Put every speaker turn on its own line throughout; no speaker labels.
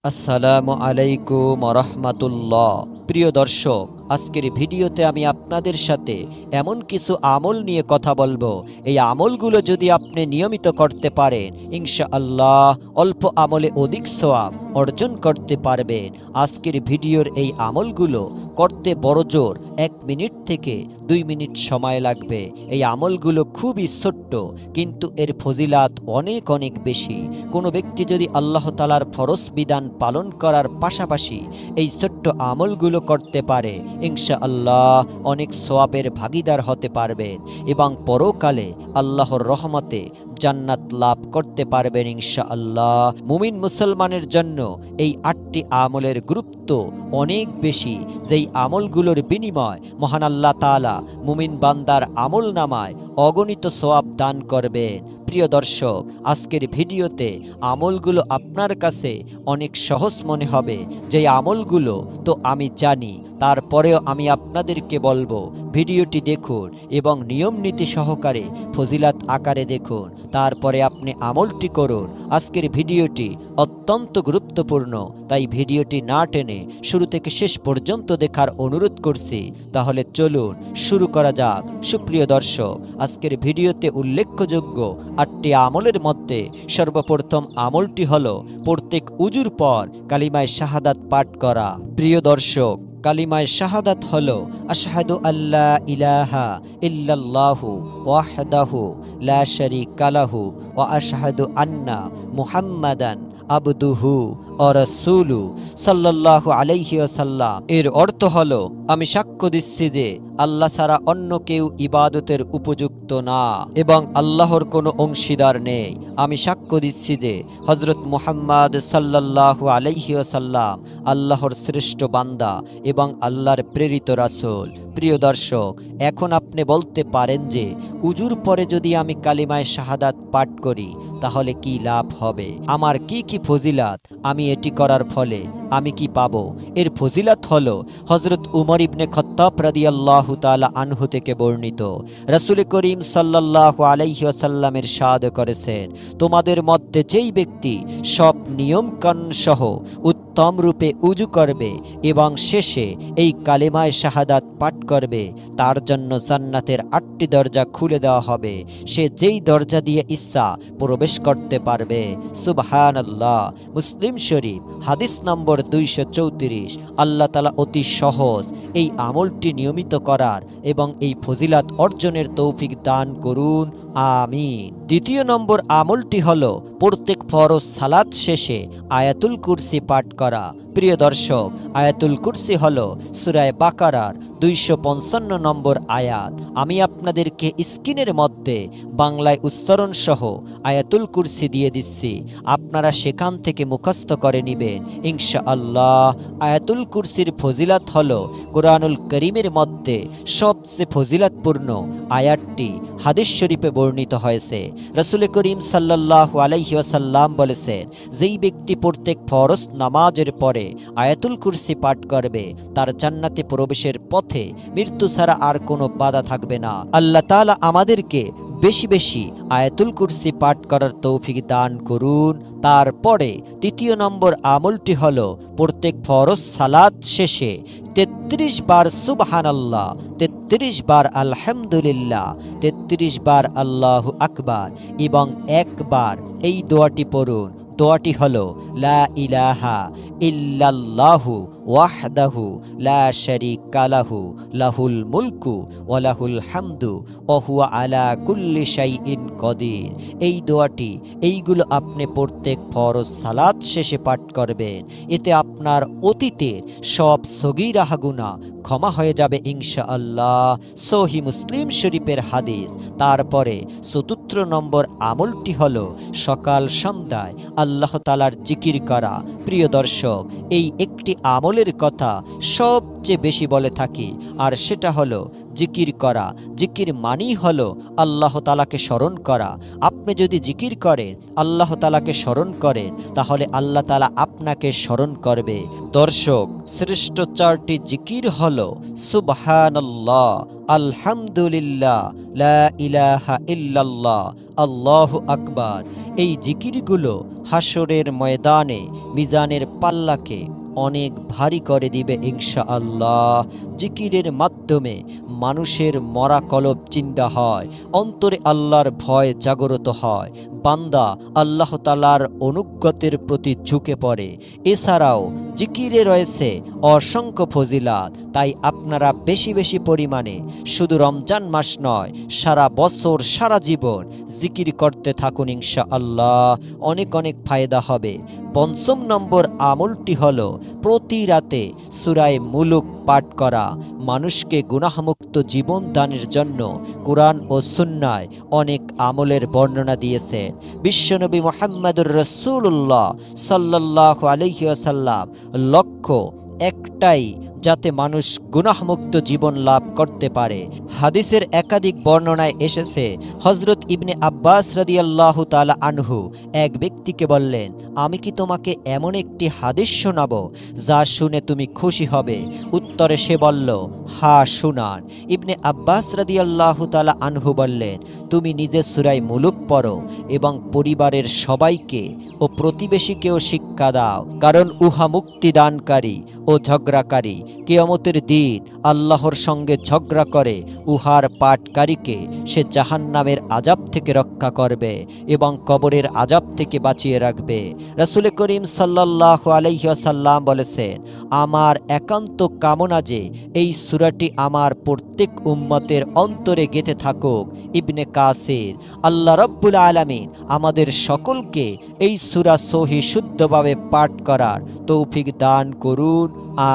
আসসালামু আলাইকুম রহমাতুল্লাহ। প্রিয় দর্শক, আজকের ভিডিওতে আমি আপনাদের সাথে এমন কিছু আমল নিয়ে কথা বলবো। এই আমলগুলো যদি আপনি নিয়মিত করতে পারেন, ইনশাআল্লাহ অল্প আমলে অধিক সওয়াব অর্জন করতে পারবেন। আজকের ভিডিওর এই আমলগুলো করতে বড়জোর 1 মিনিট থেকে 2 মিনিট সময় লাগবে। এই আমলগুলো খুবই ছোট্ট, কিন্তু এর ফজিলাত অনেক অনেক বেশি। কোনো ব্যক্তি যদি আল্লাহ তাআলার ফরজ বিধান পালন করার পাশাপাশি এই ছোট্ট আমলগুলো করতে পারে, ইনশাআল্লাহ অনেক সওয়াবের ভাগীদার হতে পারবেন এবং পরকালে আল্লাহর রহমতে জান্নাত লাভ করতে পারবেন ইনশাআল্লাহ। মুমিন মুসলমানের জন্য এই 8টি আমলের গুরুত্ব অনেক বেশি, যেই আমলগুলোর বিনিময় মহান আল্লাহ তাআলা মুমিন বান্দার আমল নামায় অগণিত সওয়াব দান করবেন। প্রিয় দর্শক, আজকের ভিডিওতে আমলগুলো আপনার কাছে অনেক সহজ মনে হবে। যে আমলগুলো তো আমি জানি, তারপরেও আমি আপনাদেরকে বলবো ভিডিওটি দেখুন এবং নিয়ম নীতি সহকারে ফজিলাত আকারে দেখুন, তারপরে আপনি আমলটি করুন। আজকের ভিডিওটি অত্যন্ত গুরুত্বপূর্ণ, তাই ভিডিওটি না টেনে শুরু থেকে শেষ পর্যন্ত দেখার অনুরোধ করছি। তাহলে চলুন শুরু করা যাক। সুপ্রিয় দর্শক, আজকের ভিডিওতে উল্লেখযোগ্য 8টি আমলের মধ্যে সর্বপ্রথম আমলটি হলো প্রত্যেক উজুর পর কালিমায়ে শাহাদাত পাঠ করা। প্রিয় দর্শক, কালিমায়ে শাহাদাত হলো আশহাদু আল্লা ইলাহা ইল্লাল্লাহু ওয়াহদাহু লা শারীকা লাহু ওয়া আশহাদু আন্না মুহাম্মাদান আবদুহু ওয়া রাসূলুহু সাল্লাল্লাহু আলাইহি ওয়াসাল্লাম। এর অর্থ হলো আমি সাক্ষ্য দিচ্ছি যে আল্লাহ ছাড়া অন্য কেউ ইবাদতের উপযুক্ত না এবং আল্লাহর কোনো অংশীদার নেই। আমি সাক্ষ্য দিচ্ছি যে হযরত মুহাম্মদ সাল্লাল্লাহু আলাইহি ওয়াসাল্লাম আল্লাহর শ্রেষ্ঠ বান্দা এবং আল্লাহর প্রেরিত রাসূল। প্রিয় দর্শক, এখন আপনি বলতে পারেন যে উজুর পরে যদি আমি কালিমায়ে শাহাদাত পাঠ করি তাহলে কি লাভ হবে, আমার কি কি ফজিলাত, আমি এটি করার ফলে আমি কি পাবো? এর ফজিলাত হলো হযরত উমর ইবনে খাত্তাব রাদিয়াল্লাহু তাআলা আনহু থেকে বর্ণিত। রাসূল করিম সাল্লাল্লাহু আলাইহি ওয়াসাল্লামের ইরশাদ করেছেন, তোমাদের মধ্যে যেই ব্যক্তি সব নিয়ম কানুন সহ উত্তম রূপে উজু করবে এবং শেষে এই কালিমায়ে শাহাদাত পাঠ করবে, তার জন্য জান্নাতের 8টি দরজা খুলে দেওয়া হবে। সে যেই দরজা দিয়ে ইচ্ছা প্রবেশ করতে পারবে। সুবহানাল্লাহ। মুসলিম শরীফ হাদিস নম্বর 234। আল্লাহ তাআলা অতি সহজ এই আমলটি নিয়মিত করার এবং এই ফজিলাত অর্জনের তৌফিক দান করুন, আমিন। দ্বিতীয় নম্বর আমলটি হলো প্রত্যেক ফরজ সালাত শেষে আয়াতুল কুরসি পাঠ করা। প্রিয় দর্শক, আয়াতুল কুরসি হলো সূরা বাকারার 255 নম্বর আয়াত। আমি আপনাদেরকে স্ক্রিনের মধ্যে বাংলায় উচ্চারণ সহ আয়াতুল কুরসি দিয়ে দিচ্ছি, আপনারা সেখান থেকে মুখস্থ করে নেবেন ইনশাআল্লাহ। আয়াতুল কুরসির ফজিলাত হলো কোরআনুল কারীমের মধ্যে সবচেয়ে ফজিলাতপূর্ণ আয়াতটি হাদিস শরীফে বর্ণিত হয়েছে। রাসূল করিম সাল্লাল্লাহু আলাইহি ওয়াসাল্লাম বলেছেন, যেই ব্যক্তি প্রত্যেক ফরজ নামাজের পরে আয়াতুল কুরসি পাঠ করবে তার জান্নাতে প্রবেশের পথে মৃত্যু ছাড়া আর কোনো বাধা থাকবে না। আল্লাহ তাআলা আমাদেরকে বেশি বেশি আয়াতুল কুরসি পাঠ করার তৌফিক দান করুন। তারপরে তৃতীয় নম্বর আমলটি হলো প্রত্যেক ফরজ সালাত শেষে 33 বার সুবহানাল্লাহ, 33 বার আলহামদুলিল্লাহ, 33 বার আল্লাহু আকবার এবং একবার এই দোয়াটি পড়ুন। দোয়াটি হলো লা ইলাহা ইল্লাল্লাহু ওয়াহদাহু লা শারীকা লাহু লাহুল মুলকু ওয়া লাহুল হামদু ওয়া হুয়া আলা কুল্লি শাইইন কদির। এই দোয়াটি এইগুলো আপনি প্রত্যেক ফরজ সালাত শেষে পাঠ করবেন। এতে আপনার অতীতের সব সগীরা গুনাহ ক্ষমা হয়ে যাবে ইনশাআল্লাহ। সহিহ মুসলিম শরীফের হাদিস। তারপরে চতুর্থ নম্বর আমলটি হলো সকাল সন্ধ্যায় আল্লাহ তাআলার জিকির করা। প্রিয় দর্শক, এই একটি আমলের কথা সবচেয়ে বেশি বলে থাকি, আর সেটা হলো জিকির করা। জিকির মানেই হলো আল্লাহ তাআলাকে স্মরণ করা। আপনি যদি জিকির করেন, আল্লাহ তাআলাকে স্মরণ করেন, তাহলে আল্লাহ তাআলা আপনাকে স্মরণ করবে। দর্শক, শ্রেষ্ঠ 4টি জিকির হলো সুবহানাল্লাহ, আলহামদুলিল্লাহ, লা ইলাহা ইল্লাল্লাহ, আল্লাহু আকবার। এই জিকিরগুলো হাসরের ময়দানে মিজানের পাল্লাকে অনেক ভারী করে দিবে ইনশাআল্লাহ। জিকিরের মাধ্যমে মানুষের মরা কলব চিন্তা হয়, অন্তরে আল্লাহর ভয় জাগ্রত হয়, বান্দা আল্লাহ তাআলার অনুগ্রতের প্রতি ঝুঁকে পড়ে। এছাড়াও জিকিরে রয়েছে অসংখ্য ফজিলাত, তাই আপনারা বেশি বেশি পরিমাণে শুধু রমজান মাস নয়, সারা বছর সারা জীবন জিকির করতে থাকুন ইনশাআল্লাহ, অনেক অনেক ফায়দা হবে। পঞ্চম নম্বর আমলটি হলো প্রতি রাতে সূরা মুলুক পাঠ করা। মানুষকে গুনাহমুক্ত জীবন দানের জন্য কুরআন ও সুন্নায় অনেক আমলের বর্ণনা দিয়েছেন। বিশ্বনবী মুহাম্মদুর রাসূলুল্লাহ সাল্লাল্লাহু আলাইহি ওয়াসাল্লাম লক্ষ্য একটাই, যাতে মানুষ গুনাহমুক্ত জীবন লাভ করতে পারে। হাদিসের একাধিক বর্ণনায় এসেছে, হযরত ইবনে আব্বাস রাদিয়াল্লাহু তাআলা আনহু এক ব্যক্তিকে বললেন, আমি কি তোমাকে এমন একটি হাদিস শোনাবো যা শুনে তুমি খুশি হবে? উত্তরে সে বলল, হ্যাঁ শুনান। ইবনে আব্বাস রাদিয়াল্লাহু তাআলা আনহু বললেন, তুমি নিজে সূরা মুলুক পড়ো এবং পরিবারের সবাইকে ও প্রতিবেশীকেও শিক্ষা দাও, কারণ উহা মুক্তিদানকারী ও ঝগড়াকারী। কিয়ামতের দিন আল্লাহর সঙ্গে ঝগড়া করে উহার পাঠকারীকে সে জাহান্নামের আযাব থেকে রক্ষা করবে এবং কবরের আযাব থেকে বাঁচিয়ে রাখবে। রাসূল করিম সাল্লাল্লাহু আলাইহি ওয়াসাল্লাম বলেছেন, আমার একান্ত কামনা যে এই সূরাটি আমার প্রত্যেক উম্মতের অন্তরে গেঁথে থাকুক। ইবনে কাসির, আল্লাহ রাব্বুল আলামিন আমাদের সকলকে এই সূরা সহি শুদ্ধভাবে পাঠ করার তৌফিক দান করুন,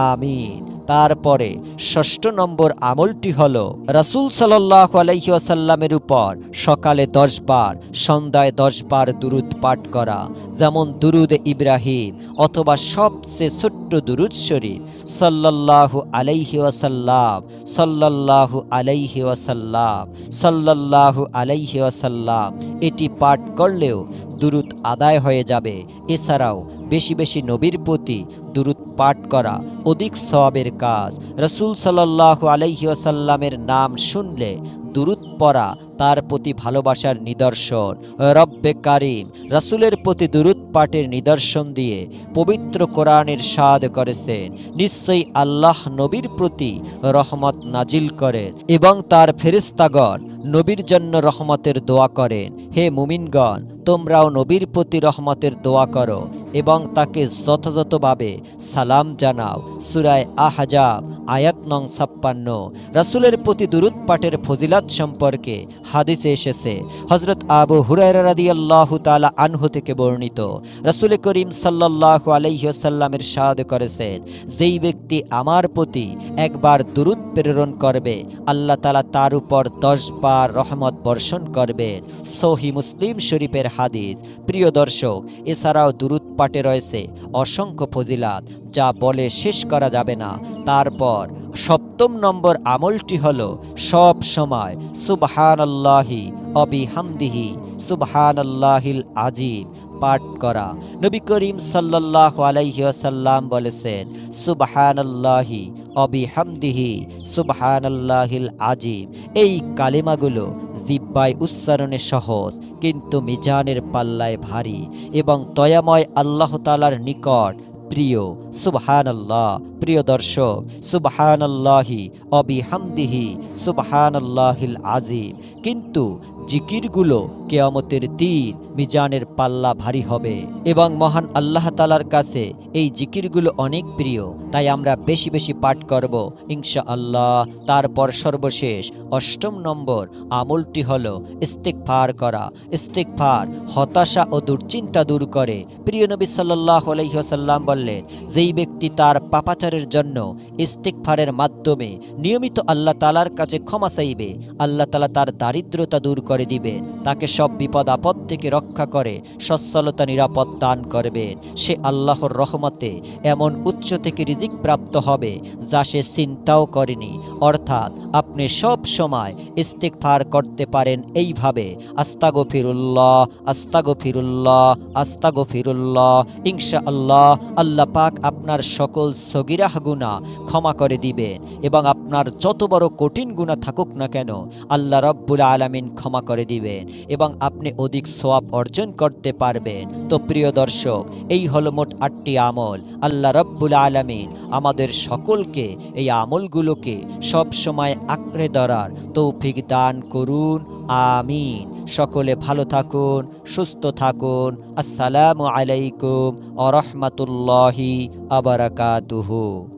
আমিন। তারপরে ষষ্ঠ নম্বর আমলটি হলো রাসূল সাল্লাল্লাহু আলাইহি ওয়াসাল্লামের উপর সকালে 10 বার, সন্ধ্যায় 10 বার দুরূদ পাঠ করা, যেমন দুরূদ ইব্রাহিম অথবা সবচেয়ে ছোট্ট দুরূদ শরীফ সাল্লাল্লাহু আলাইহি ওয়াসাল্লাম, সাল্লাল্লাহু আলাইহি ওয়াসাল্লাম, সাল্লাল্লাহু আলাইহি ওয়াসাল্লাম। এটি পাঠ করলেও দুরূদ আদায় হয়ে যাবে। এছাড়াও বেশি বেশি নবীর প্রতি দুরূদ পাঠ করা অধিক সওয়াবের কাজ। রাসূল সাল্লাল্লাহু আলাইহি ওয়াসাল্লামের নাম শুনলে দুরূদ পড়া তার প্রতি ভালোবাসার নিদর্শন। রব্বে কারিম রাসূলের প্রতি দুরূদ পাঠের নিদর্শন দিয়ে পবিত্র কোরআনের ইরশাদ করেছেন, নিশ্চয়ই আল্লাহ নবীর প্রতি রহমত নাজিল করেন এবং তার ফেরেশতাগণ নবীর জন্য রহমতের দোয়া করেন। হে মুমিনগণ, তোমরাও নবীর প্রতি রহমতের দোয়া করো এবং তাকে যথাযথভাবে সালাম জানাও। সূরা আহজাব আয়াত নং 56। রাসূলের প্রতি দুরূদ পাঠের ফজিলাত সম্পর্কে হাদিসে এসেছে, হযরত আবু হুরায়রা রাদিয়াল্লাহু তাআলা আনহু থেকে বর্ণিত, রাসূল করিম সাল্লাল্লাহু আলাইহি ওয়াসাল্লামের ইরশাদ করেছেন, যেই ব্যক্তি আমার প্রতি একবার দুরূদ প্রেরণ করবে, আল্লাহ তাআলা তার উপর 10 বার রহমত বর্ষণ করবেন। সহিহ মুসলিম শরীফের হাদিস। প্রিয় দর্শক, এছাড়াও দুরূদ পাঠে রয়েছে অসংখ্য ফজিলাত, যা বলে শেষ করা যাবে না। তারপর সপ্তম নম্বর আমলটি হলো সব সময় সুবহানাল্লাহি ওয়া বিহামদিহি সুবহানাল্লাহিল আযীম পাঠ করা। নবী করিম সাল্লাল্লাহু আলাইহি ওয়াসাল্লাম বলেছেন, সুবহানাল্লাহি ওয়া বিহামদিহি সুবহানাল্লাহিল আযীম। এই কালিমাগুলো জিহ্বায় উচ্চারণে সহজ, কিন্তু মিজানের পাল্লায় ভারী এবং দয়াময় আল্লাহ তাআলার নিকট প্রিয়। সুবহানাল্লাহ। প্রিয় দর্শক, সুবহানাল্লাহি ওয়া বিহামদিহি সুবহানাল্লাহিল আযীম। কিন্তু জিকিরগুলো কিয়ামতের দিন মিজানের পাল্লা ভারী হবে এবং মহান আল্লাহ তাআলার কাছে এই জিকিরগুলো অনেক প্রিয়, তাই আমরা বেশি বেশি পাঠ করব ইনশাআল্লাহ। তারপর সর্বশেষ অষ্টম নম্বর আমলটি হলো ইস্তিগফার করা। ইস্তিগফার হতাশা ও দুশ্চিন্তা দূর করে। প্রিয় নবী সাল্লাল্লাহু আলাইহি ওয়াসাল্লাম বললেন, যেই ব্যক্তি তার পাপাচারের জন্য ইস্তিগফারের মাধ্যমে নিয়মিত আল্লাহ তাআলার কাছে ক্ষমা চাইবে, আল্লাহ তাআলা তার দারিদ্রতা দূর করে দিবেন, তাকে সব বিপদ আপদ থেকে রক্ষা রক্ষা করে সচ্ছলতা নিরাপদ দান করবেন। সে আল্লাহর রহমতে এমন উচ্চ থেকে রিজিক প্রাপ্ত হবে যা সে চিন্তাও করেনি। অর্থাৎ আপনি সব সময় ইস্তিগফার করতে পারেন এইভাবে, আস্তাগফিরুল্লাহ আস্তাগফিরুল্লাহ আস্তাগফিরুল্লাহ। ইনশাআল্লাহ আল্লাহ পাক আপনার সকল সগীরাহ গুনাহ ক্ষমা করে দিবেন এবং আপনার যত বড় কঠিন গুনাহ থাকুক না কেন আল্লাহ রাব্বুল আলামিন ক্ষমা করে দিবেন এবং আপনি অধিক সওয়াব অর্জন করতে পারবেন। তো প্রিয় দর্শক, এই হলো মোট 8টি আমল। আল্লাহ রাব্বুল আলামিন আমাদের সকলকে এই আমলগুলোকে সব সময় আঁকড়ে ধরার তৌফিক দান করুন, আমিন। সকলে ভালো থাকুন, সুস্থ থাকুন। আসসালামু আলাইকুম ওয়া রাহমাতুল্লাহি ওয়া বারাকাতুহু।